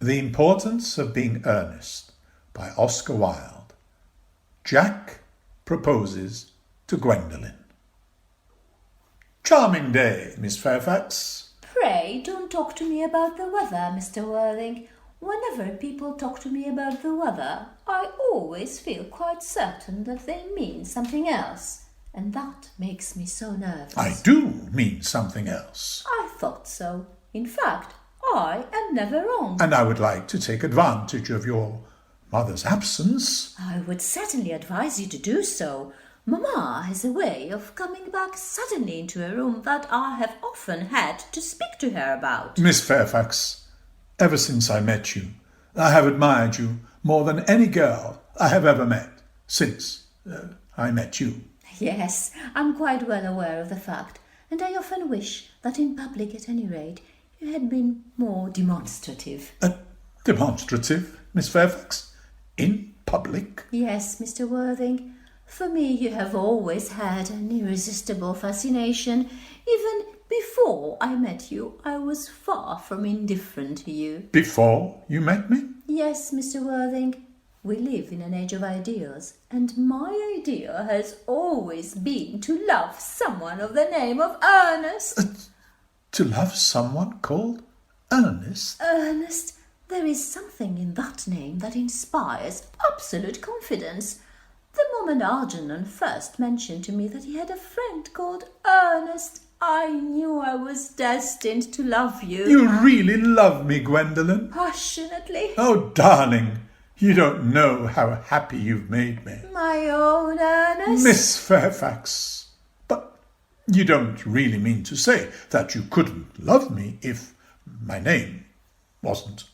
The Importance of Being Earnest by Oscar Wilde. Jack proposes to Gwendolen. Charming day, Miss Fairfax. Pray don't talk to me about the weather, Mr. Worthing. Whenever people talk to me about the weather, I always feel quite certain that they mean something else, and that makes me so nervous. I do mean something else. I thought so. In fact, I am never wrong. And I would like to take advantage of your mother's absence. I would certainly advise you to do so. Mamma has a way of coming back suddenly into a room that I have often had to speak to her about. Miss Fairfax, ever since I met you, I have admired you more than any girl I have ever met since I met you. Yes, I'm quite well aware of the fact, and I often wish that in public at any rate you had been more demonstrative. Demonstrative, Miss Fairfax? In public? Yes, Mr. Worthing. For me you have always had an irresistible fascination. Even before I met you, I was far from indifferent to you. Before you met me? Yes, Mr. Worthing. We live in an age of ideals, and my idea has always been to love someone of the name of Earnest. To love someone called Earnest? Earnest. There is something in that name that inspires absolute confidence. The moment Algernon first mentioned to me that he had a friend called Earnest, I knew I was destined to love you. You really love me, Gwendolen? Passionately. Oh, darling, you don't know how happy you've made me. My own Earnest. Miss Fairfax. But you don't really mean to say that you couldn't love me if my name wasn't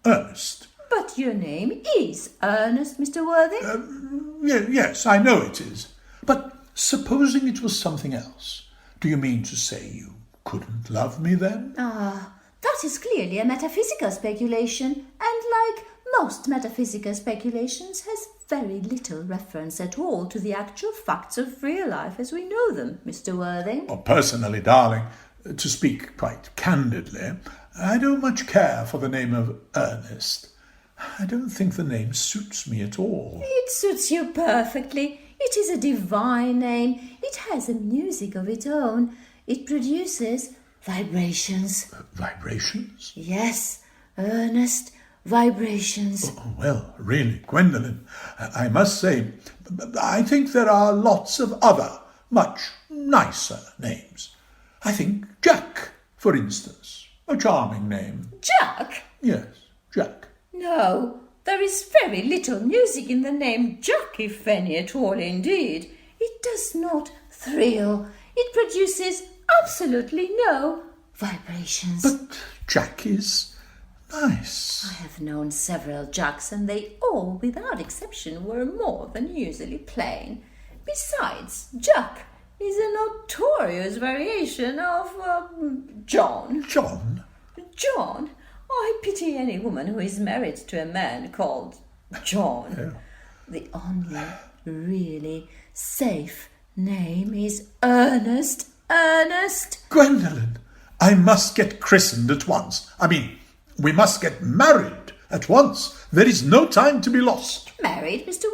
Earnest. But your name is Earnest, Mr. Worthing. Yes, I know it is. But supposing it was something else, do you mean to say you couldn't love me then? That is clearly a metaphysical speculation, and like most metaphysical speculations, has very little reference at all to the actual facts of real life as we know them, Mr. Worthing. Well, personally, darling, to speak quite candidly, I don't much care for the name of Earnest. I don't think the name suits me at all. It suits you perfectly. It is a divine name. It has a music of its own. It produces vibrations. Vibrations? Yes, Earnest, vibrations. Oh, well, really, Gwendolen, I must say, I think there are lots of other, much nicer names. I think Jack, for instance, a charming name. Jack? Yes, Jack. No, there is very little music in the name Jack, if any at all indeed. It does not thrill. It produces absolutely no vibrations. But Jack is nice. I have known several Jacks, and they all, without exception, were more than usually plain. Besides, Jack is a notorious variation of John. John? John? I pity any woman who is married to a man called John. Yeah. The only really safe name is Earnest. Earnest. Gwendolen, I must get christened at once. I mean, we must get married at once. There is no time to be lost. Married, Mr.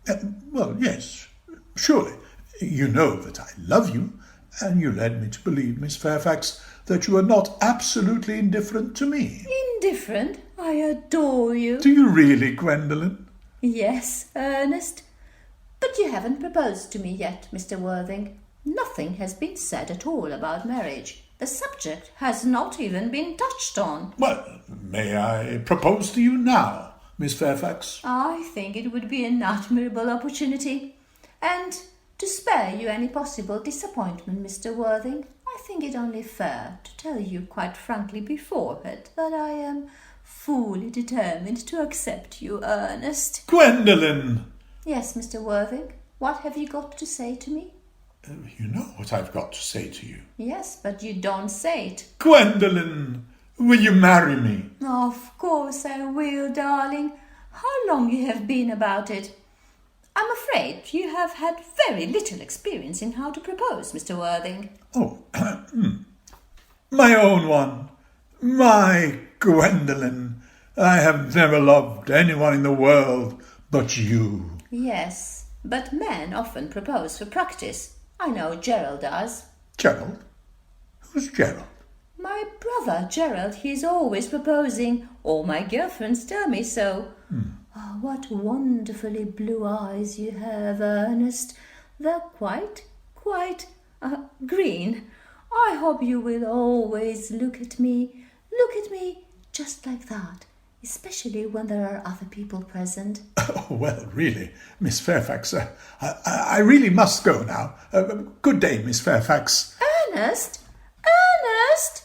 Worthing? Well, yes, surely. You know that I love you, and you led me to believe, Miss Fairfax, that you are not absolutely indifferent to me. Indifferent? I adore you. Do you really, Gwendolen? Yes, Ernest. But you haven't proposed to me yet, Mr. Worthing. Nothing has been said at all about marriage. The subject has not even been touched on. Well, may I propose to you now, Miss Fairfax? I think it would be an admirable opportunity. And to spare you any possible disappointment, Mr. Worthing, I think it only fair to tell you quite frankly beforehand that I am fully determined to accept you, Ernest. Gwendolen! Yes, Mr. Worthing, what have you got to say to me? You know what I've got to say to you. Yes, but you don't say it. Gwendolen, will you marry me? Of course I will, darling. How long you have been about it? I'm afraid you have had very little experience in how to propose, Mr. Worthing. Oh, my own one, my Gwendolen, I have never loved anyone in the world but you. Yes, but men often propose for practice. I know Gerald does. Gerald? Who's Gerald? My brother Gerald, he's always proposing. All my girlfriends tell me so. Oh, what wonderfully blue eyes you have, Ernest. They're quite green. I hope you will always look at me just like that, especially when there are other people present. Oh, well, really, Miss Fairfax, I really must go now. Good day, Miss Fairfax. Ernest! Ernest!